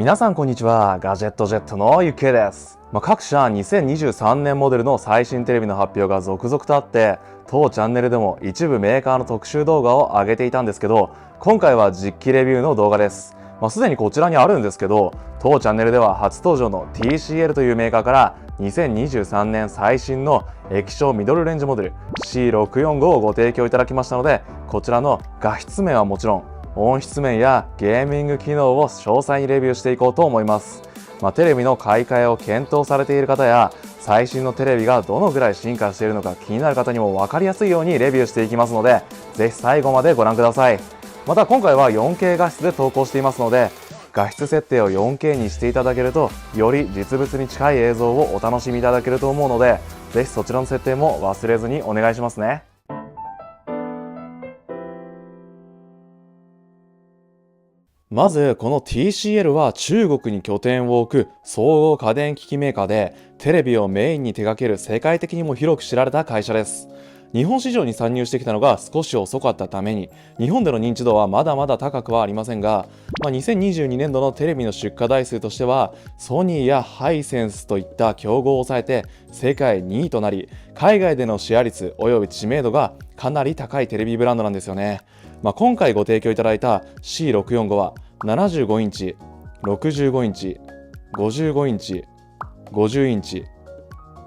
皆さんこんにちは。ガジェットジェットのゆっけいです。各社2023年モデルの最新テレビの発表が続々とあって、当チャンネルでも一部メーカーの特集動画を上げていたんですけど、今回は実機レビューの動画です。すでにこちらにあるんですけど、当チャンネルでは初登場の TCL というメーカーから2023年最新の液晶ミドルレンジモデル C645 をご提供いただきましたので、こちらの画質面はもちろん音質面やゲーミング機能を詳細にレビューしていこうと思います。テレビの買い替えを検討されている方や最新のテレビがどのぐらい進化しているのか気になる方にも分かりやすいようにレビューしていきますので、ぜひ最後までご覧ください。また今回は 4K 画質で投稿していますので、画質設定を 4K にしていただけるとより実物に近い映像をお楽しみいただけると思うので、ぜひそちらの設定も忘れずにお願いしますね。まずこの TCL は中国に拠点を置く総合家電機器メーカーで、テレビをメインに手掛ける世界的にも広く知られた会社です。日本市場に参入してきたのが少し遅かったために、日本での認知度はまだまだ高くはありませんが、2022年度のテレビの出荷台数としてはソニーやハイセンスといった競合を抑えて世界2位となり、海外でのシェア率および知名度がかなり高いテレビブランドなんですよね。今回ご提供いただいた C645 は75インチ、65インチ、55インチ、50インチ、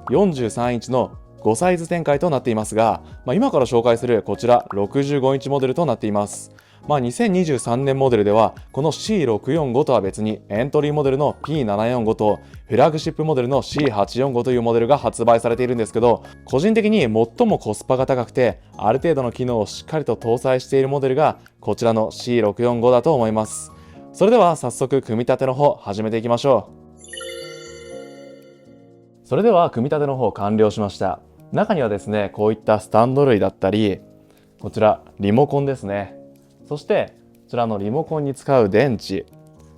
43インチの5サイズ展開となっていますが、今から紹介するこちら65インチモデルとなっています。2023年モデルではこの C645 とは別にエントリーモデルの P745 とフラッグシップモデルの C845 というモデルが発売されているんですけど、個人的に最もコスパが高くてある程度の機能をしっかりと搭載しているモデルがこちらの C645 だと思います。それでは早速組み立ての方始めていきましょう。それでは組み立ての方完了しました。中にはですね、こういったスタンド類だったり、こちらリモコンですね、そしてこちらのリモコンに使う電池、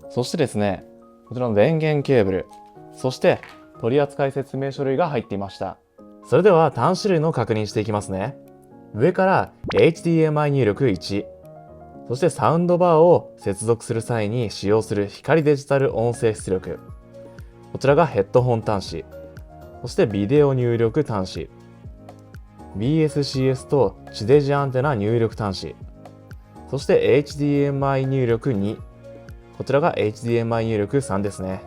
そしてですねこちらの電源ケーブル、そして取扱説明書類が入っていました。それでは端子類の確認していきますね。上から HDMI 入力1、そしてサウンドバーを接続する際に使用する光デジタル音声出力、こちらがヘッドホン端子、そしてビデオ入力端子、BSCS と地デジアンテナ入力端子、そして HDMI 入力2、こちらが HDMI 入力3ですね。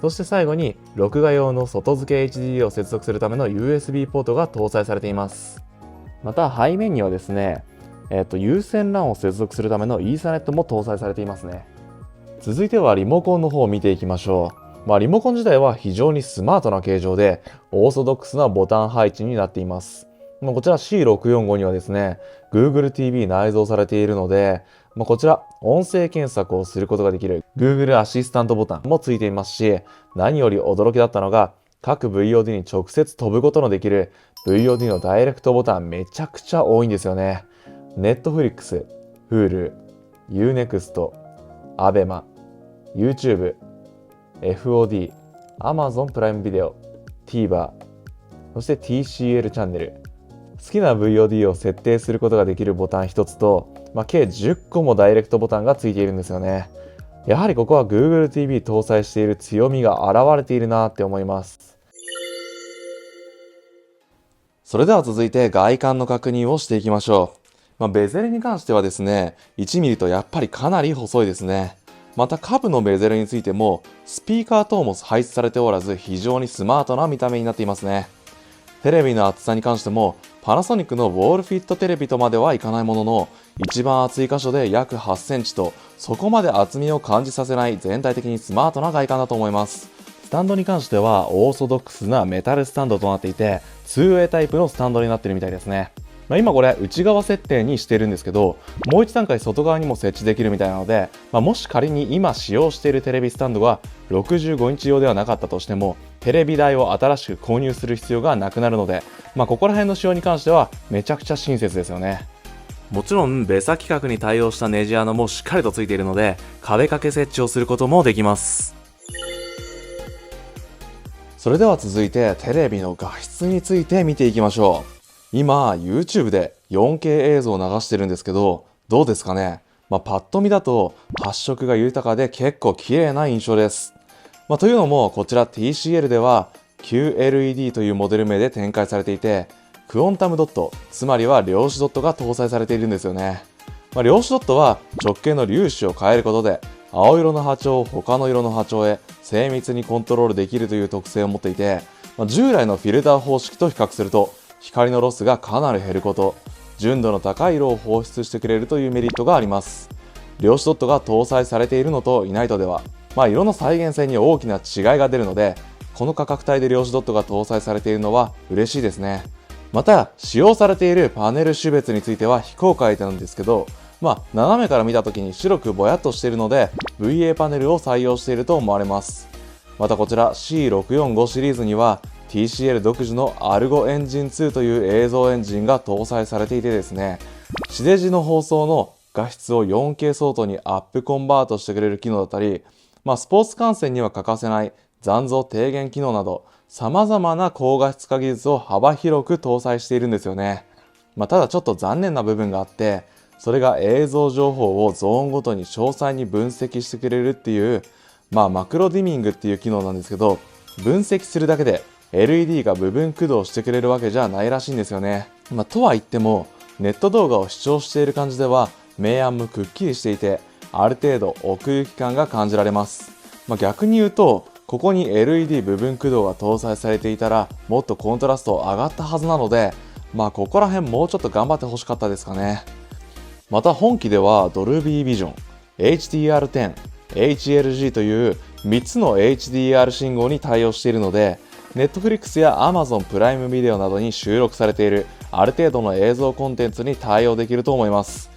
そして最後に録画用の外付け HDD を接続するための USB ポートが搭載されています。また背面にはですね、有線 LAN を接続するためのイーサネットも搭載されていますね。続いてはリモコンの方を見ていきましょう。リモコン自体は非常にスマートな形状でオーソドックスなボタン配置になっています。こちら C645 にはですね Google TV 内蔵されているので、こちら音声検索をすることができる Google アシスタントボタンもついていますし、何より驚きだったのが各 VOD に直接飛ぶことのできる VOD のダイレクトボタンめちゃくちゃ多いんですよね。Netflix、Hulu、Unext、ABEMA、YouTube、FOD、Amazon プライムビデオ、TVer、そして TCL チャンネル、好きな VOD を設定することができるボタン1つと、計10個もダイレクトボタンがついているんですよね。やはりここは Google TV 搭載している強みが現れているなって思います。それでは続いて外観の確認をしていきましょう。ベゼルに関してはですね、1mm とやっぱりかなり細いですね。また下部のベゼルについてもスピーカー等も配置されておらず、非常にスマートな見た目になっていますね。テレビの厚さに関してもパナソニックのウォールフィットテレビとまではいかないものの、一番厚い箇所で約8センチとそこまで厚みを感じさせない全体的にスマートな外観だと思います。スタンドに関してはオーソドックスなメタルスタンドとなっていて 2way タイプのスタンドになっているみたいですね。今これ内側設定にしてるんですけど、もう一段階外側にも設置できるみたいなので、もし仮に今使用しているテレビスタンドが65インチ用ではなかったとしてもテレビ台を新しく購入する必要がなくなるので、ここら辺の仕様に関してはめちゃくちゃ親切ですよね。もちろんベサ規格に対応したネジ穴もしっかりとついているので壁掛け設置をすることもできます。それでは続いてテレビの画質について見ていきましょう。今 YouTube で 4K 映像を流してるんですけど、どうですかね。パッと見だと発色が豊かで結構綺麗な印象です。というのもこちら TCL では QLED というモデル名で展開されていて、クォンタムドット、つまりは量子ドットが搭載されているんですよね。量子ドットは直径の粒子を変えることで青色の波長を他の色の波長へ精密にコントロールできるという特性を持っていて、従来のフィルター方式と比較すると光のロスがかなり減ること、純度の高い色を放出してくれるというメリットがあります。量子ドットが搭載されているのといないとでは、色の再現性に大きな違いが出るので、この価格帯で量子ドットが搭載されているのは嬉しいですね。また使用されているパネル種別については非公開なんですけど、斜めから見た時に白くぼやっとしているので VA パネルを採用していると思われます。またこちら C645 シリーズには TCL 独自のアルゴエンジン2という映像エンジンが搭載されていてですね、地デジの放送の画質を 4K 相当にアップコンバートしてくれる機能だったり、スポーツ観戦には欠かせない残像低減機能など様々な高画質化技術を幅広く搭載しているんですよね。ただちょっと残念な部分があって、それが映像情報をゾーンごとに詳細に分析してくれるっていう、マクロディミングっていう機能なんですけど、分析するだけで LED が部分駆動してくれるわけじゃないらしいんですよね。とは言ってもネット動画を視聴している感じでは明暗もくっきりしていて、ある程度奥行き感が感じられます。逆に言うとここに LED 部分駆動が搭載されていたらもっとコントラスト上がったはずなので、ここら辺もうちょっと頑張ってほしかったですかね。また本機ではドルビービジョン、HDR10、HLG という3つの HDR 信号に対応しているので、Netflix や Amazon プライムビデオなどに収録されているある程度の映像コンテンツに対応できると思います。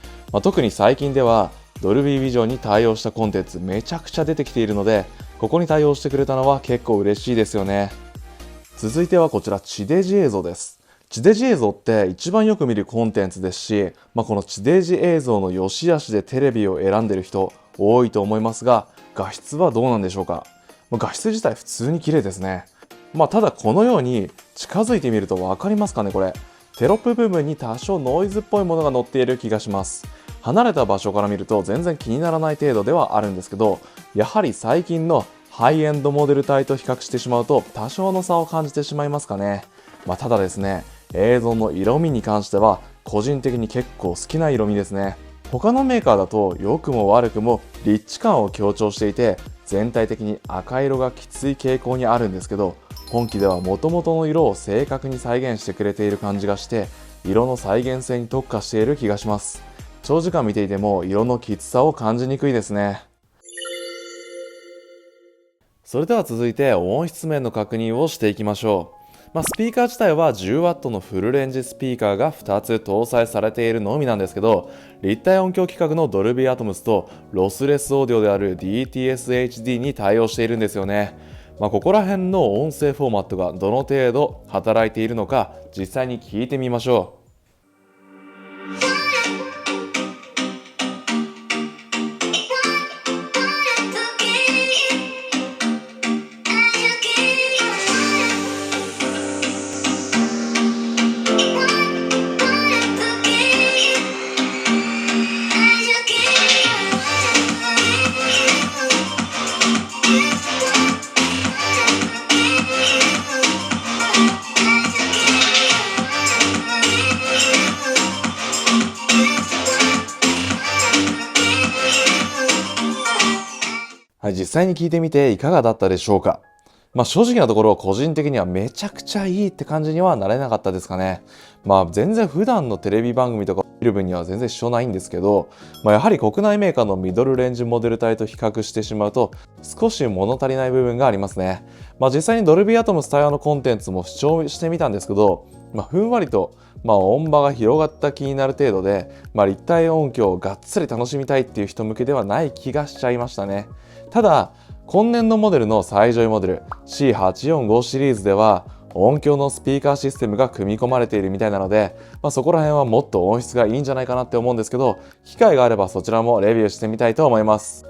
特に最近ではドルビービジョンに対応したコンテンツめちゃくちゃ出てきているので、ここに対応してくれたのは結構嬉しいですよね。続いてはこちら地デジ映像です。地デジ映像って一番よく見るコンテンツですし、この地デジ映像の良し悪しでテレビを選んでいる人多いと思いますが、画質はどうなんでしょうか。画質自体普通に綺麗ですね。ただこのように近づいてみると分かりますかね。これテロップ部分に多少ノイズっぽいものが載っている気がします。離れた場所から見ると全然気にならない程度ではあるんですけど、やはり最近のハイエンドモデル帯と比較してしまうと多少の差を感じてしまいますかね。ただですね、映像の色味に関しては個人的に結構好きな色味ですね。他のメーカーだと良くも悪くもリッチ感を強調していて、全体的に赤色がきつい傾向にあるんですけど、本機では元々の色を正確に再現してくれている感じがして、色の再現性に特化している気がします。長時間見ていても色のきつさを感じにくいですね。それでは続いて音質面の確認をしていきましょう。スピーカー自体は 10W のフルレンジスピーカーが2つ搭載されているのみなんですけど、立体音響規格のドルビーアトムスとロスレスオーディオである DTS-HD に対応しているんですよね。ここら辺の音声フォーマットがどの程度働いているのか実際に聞いてみましょう。実際に聞いてみていかがだったでしょうか。正直なところ個人的にはめちゃくちゃいいって感じにはなれなかったですかね。全然普段のテレビ番組とか見る分には全然支障ないんですけど、やはり国内メーカーのミドルレンジモデル帯と比較してしまうと少し物足りない部分がありますね。実際にドルビーアトムス対応のコンテンツも視聴してみたんですけど、ふんわりと音場が広がった気になる程度で、立体音響をがっつり楽しみたいっていう人向けではない気がしちゃいましたね。ただ今年度モデルの最上位モデル C845 シリーズでは音響のスピーカーシステムが組み込まれているみたいなので、そこら辺はもっと音質がいいんじゃないかなって思うんですけど、機会があればそちらもレビューしてみたいと思います。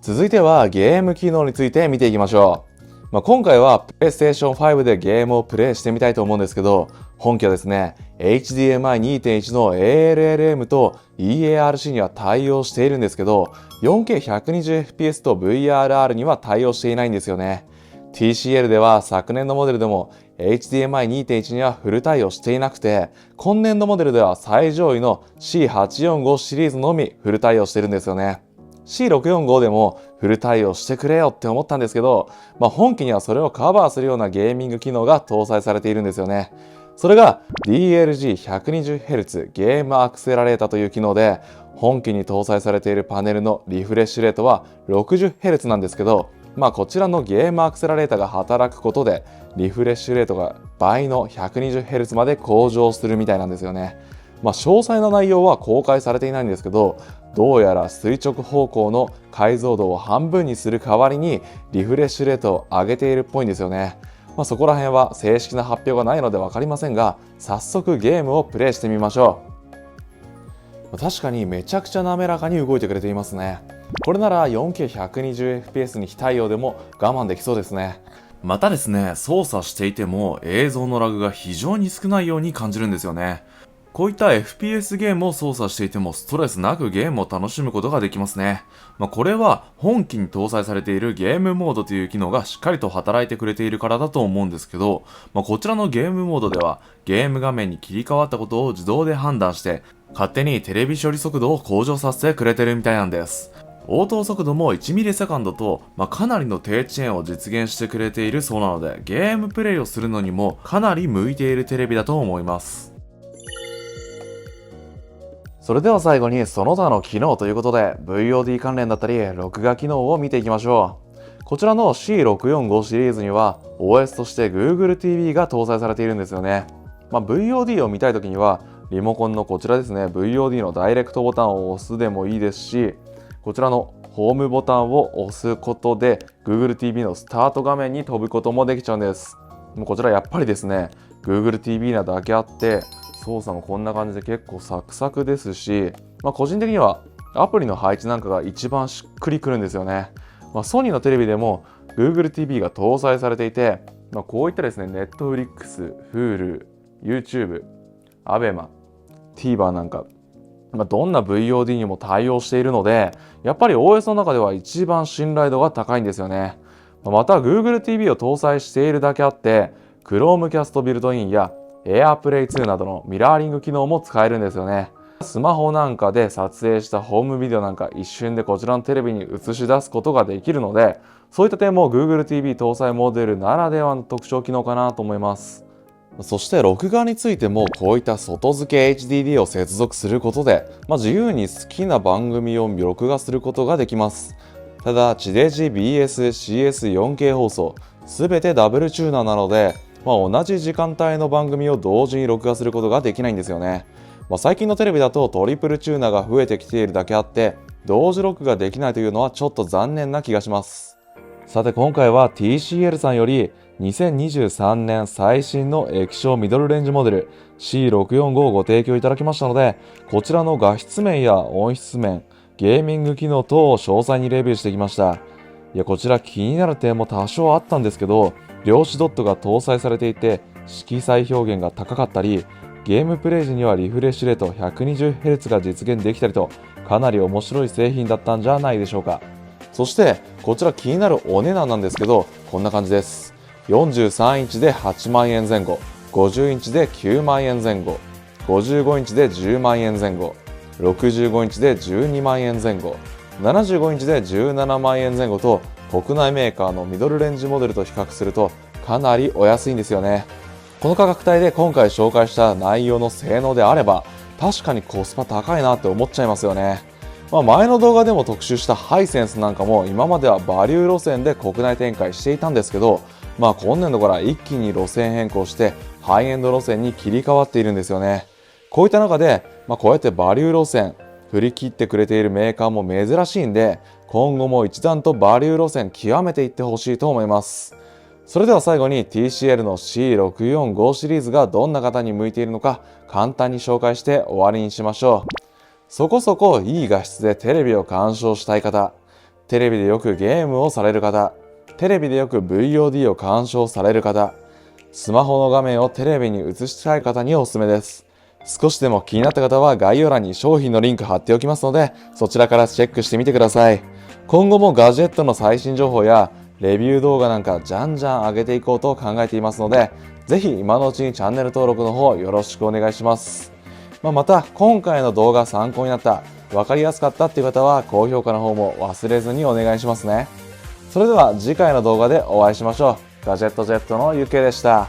続いてはゲーム機能について見ていきましょう。今回は PlayStation 5でゲームをプレイしてみたいと思うんですけど、本機はですね、HDMI 2.1 の ALLM と EARC には対応しているんですけど、4K120fps と VRR には対応していないんですよね。TCL では昨年のモデルでも HDMI 2.1 にはフル対応していなくて、今年度モデルでは最上位の C845 シリーズのみフル対応してるんですよね。C645 でもフル対応してくれよって思ったんですけど、本機にはそれをカバーするようなゲーミング機能が搭載されているんですよね。それが DLG120Hz ゲームアクセラレータという機能で、本機に搭載されているパネルのリフレッシュレートは 60Hz なんですけど、こちらのゲームアクセラレータが働くことでリフレッシュレートが倍の 120Hz まで向上するみたいなんですよね。詳細な内容は公開されていないんですけど、どうやら垂直方向の解像度を半分にする代わりにリフレッシュレートを上げているっぽいんですよね。そこら辺は正式な発表がないので分かりませんが、早速ゲームをプレイしてみましょう。確かにめちゃくちゃ滑らかに動いてくれていますね。これなら 4K120fps に非対応でも我慢できそうですね。またですね、操作していても映像のラグが非常に少ないように感じるんですよね。こういった FPS ゲームを操作していてもストレスなくゲームを楽しむことができますね。これは本機に搭載されているゲームモードという機能がしっかりと働いてくれているからだと思うんですけど、こちらのゲームモードではゲーム画面に切り替わったことを自動で判断して勝手にテレビ処理速度を向上させてくれてるみたいなんです。応答速度も 1ms と、かなりの低遅延を実現してくれているそうなので、ゲームプレイをするのにもかなり向いているテレビだと思います。それでは最後にその他の機能ということで VOD 関連だったり録画機能を見ていきましょう。こちらの C645 シリーズには OS として Google TV が搭載されているんですよね。VOD を見たいときにはリモコンのこちらですね、 VOD のダイレクトボタンを押すでもいいですし、こちらのホームボタンを押すことで Google TV のスタート画面に飛ぶこともできちゃうんです。こちらやっぱりですね、 Google TV なだけあって操作もこんな感じで結構サクサクですし、個人的にはアプリの配置なんかが一番しっくりくるんですよね。ソニーのテレビでも Google TV が搭載されていて、こういったですね、Netflix、Hulu、YouTube、ABEMA、TVer なんか、どんな VOD にも対応しているので、やっぱり OS の中では一番信頼度が高いんですよね。また Google TV を搭載しているだけあって、Chromecast ビルトインやAirPlay 2などのミラーリング機能も使えるんですよね。スマホなんかで撮影したホームビデオなんか一瞬でこちらのテレビに映し出すことができるので、そういった点も Google TV 搭載モデルならではの特徴機能かなと思います。そして録画についてもこういった外付け HDD を接続することで、自由に好きな番組を録画することができます。ただ地デジ BS、CS4K 放送すべてダブルチューナーなので、同じ時間帯の番組を同時に録画することができないんですよね。最近のテレビだとトリプルチューナーが増えてきているだけあって同時録画できないというのはちょっと残念な気がします。さて今回は TCL さんより2023年最新の液晶ミドルレンジモデル C645 をご提供いただきましたので、こちらの画質面や音質面、ゲーミング機能等を詳細にレビューしてきました。こちら気になる点も多少あったんですけど、量子ドットが搭載されていて色彩表現が高かったり、ゲームプレイ時にはリフレッシュレート 120Hz が実現できたりと、かなり面白い製品だったんじゃないでしょうか。そしてこちら気になるお値段なんですけど、こんな感じです。43インチで8万円前後、50インチで9万円前後、55インチで10万円前後、65インチで12万円前後、75インチで17万円前後と、国内メーカーのミドルレンジモデルと比較するとかなりお安いんですよね。この価格帯で今回紹介した内容の性能であれば確かにコスパ高いなって思っちゃいますよね。前の動画でも特集したハイセンスなんかも今まではバリュー路線で国内展開していたんですけど、今年度から一気に路線変更してハイエンド路線に切り替わっているんですよね。こういった中で、こうやってバリュー路線振り切ってくれているメーカーも珍しいんで、今後も一段とバリュー路線極めていってほしいと思います。それでは最後に TCL の C645 シリーズがどんな方に向いているのか簡単に紹介して終わりにしましょう。そこそこいい画質でテレビを鑑賞したい方、テレビでよくゲームをされる方、テレビでよく VOD を鑑賞される方、スマホの画面をテレビに映したい方におすすめです。少しでも気になった方は概要欄に商品のリンク貼っておきますので、そちらからチェックしてみてください。今後もガジェットの最新情報やレビュー動画なんかじゃんじゃん上げていこうと考えていますので、ぜひ今のうちにチャンネル登録の方よろしくお願いします。また今回の動画参考になった、分かりやすかったっていう方は高評価の方も忘れずにお願いしますね。それでは次回の動画でお会いしましょう。ガジェットジェットのゆうけいでした。